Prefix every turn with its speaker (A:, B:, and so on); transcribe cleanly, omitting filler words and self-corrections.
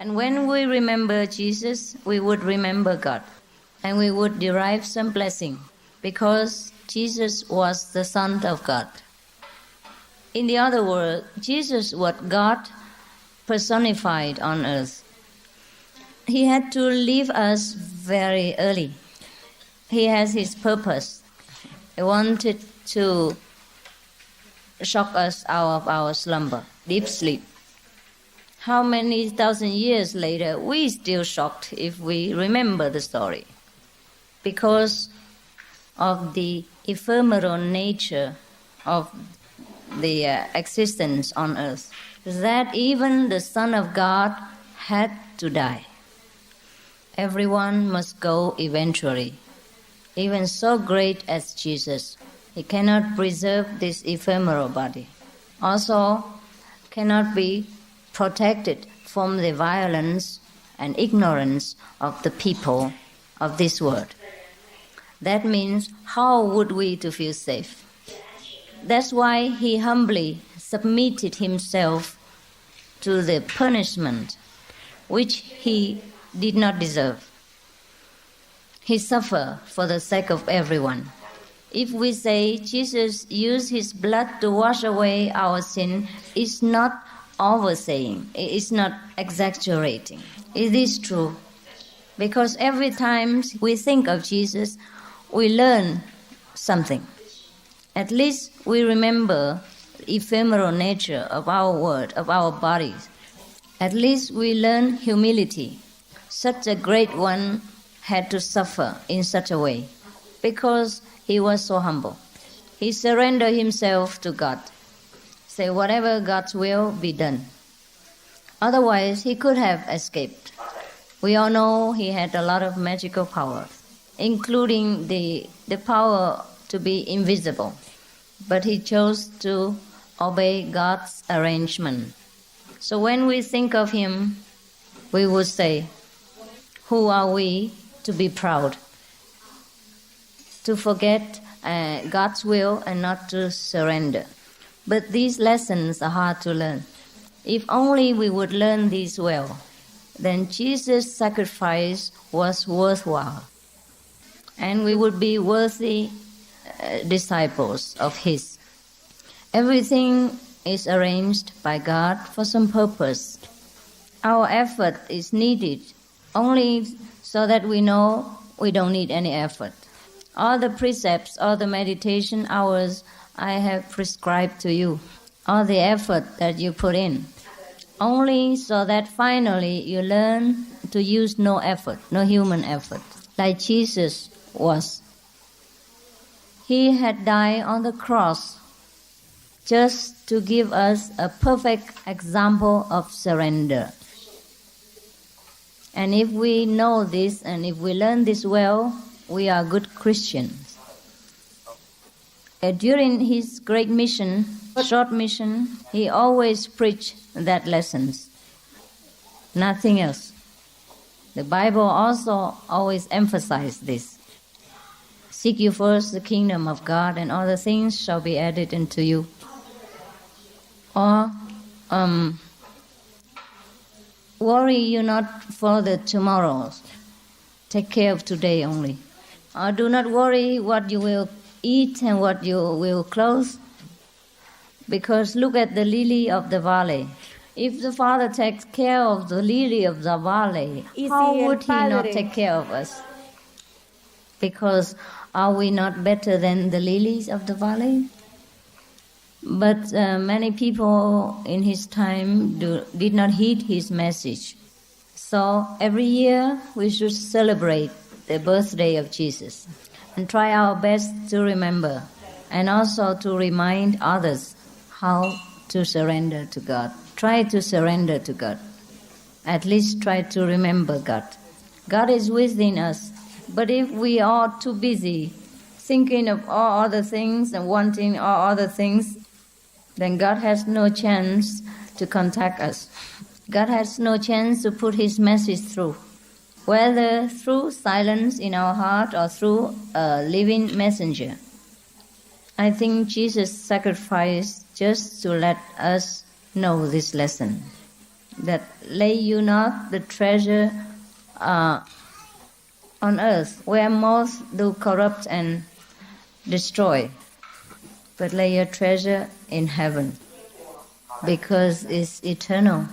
A: And when we remember Jesus, we would remember God. And we would derive some blessing because Jesus was the Son of God. In the other words, Jesus was God personified on earth. He had to leave us very early. He has his purpose. He wanted to shock us out of our slumber, deep sleep. How many thousand years later, we still shocked if we remember the story. Because of the ephemeral nature of the existence on earth, that even the Son of God had to die. Everyone must go eventually. Even so great as Jesus, he cannot preserve this ephemeral body. Also, cannot be protected from the violence and ignorance of the people of this world. That means, how would we to feel safe? That's why he humbly submitted himself to the punishment which he did not deserve. He suffered for the sake of everyone. If we say Jesus used his blood to wash away our sin, it's not oversaying, it's not exaggerating. It is true. Because every time we think of Jesus, we learn something. At least we remember the ephemeral nature of our world, of our bodies. At least we learn humility. Such a great one had to suffer in such a way because he was so humble. He surrendered himself to God. Say, whatever God's will be done. Otherwise, he could have escaped. We all know he had a lot of magical powers, including the power to be invisible. But he chose to obey God's arrangement. So when we think of him, we would say, who are we to be proud? To forget God's will and not to surrender. But these lessons are hard to learn. If only we would learn these well, then Jesus' sacrifice was worthwhile. And we would be worthy disciples of his. Everything is arranged by God for some purpose. Our effort is needed only so that we know we don't need any effort. All the precepts, all the meditation hours I have prescribed to you, all the effort that you put in, only so that finally you learn to use no effort, no human effort, like Jesus was. He had died on the cross just to give us a perfect example of surrender. And if we know this and if we learn this well, we are good Christians. During his great mission, short mission, he always preached that lessons. Nothing else. The Bible also always emphasizes this. Seek you first the kingdom of God, and all the things shall be added unto you. Or worry you not for the tomorrows. Take care of today only. Or do not worry what you will eat and what you will clothe. Because look at the lily of the valley. If the Father takes care of the lily of the valley, how would he not take care of us? Because are we not better than the lilies of the valley? But many people in his time did not heed his message. So every year we should celebrate the birthday of Jesus and try our best to remember and also to remind others how to surrender to God. Try to surrender to God. At least try to remember God. God is within us. But if we are too busy thinking of all other things and wanting all other things, then God has no chance to contact us. God has no chance to put his message through, whether through silence in our heart or through a living messenger. I think Jesus sacrificed just to let us know this lesson. that lay you not the treasure on earth, where moths do corrupt and destroy, but lay your treasure in heaven, because it's eternal.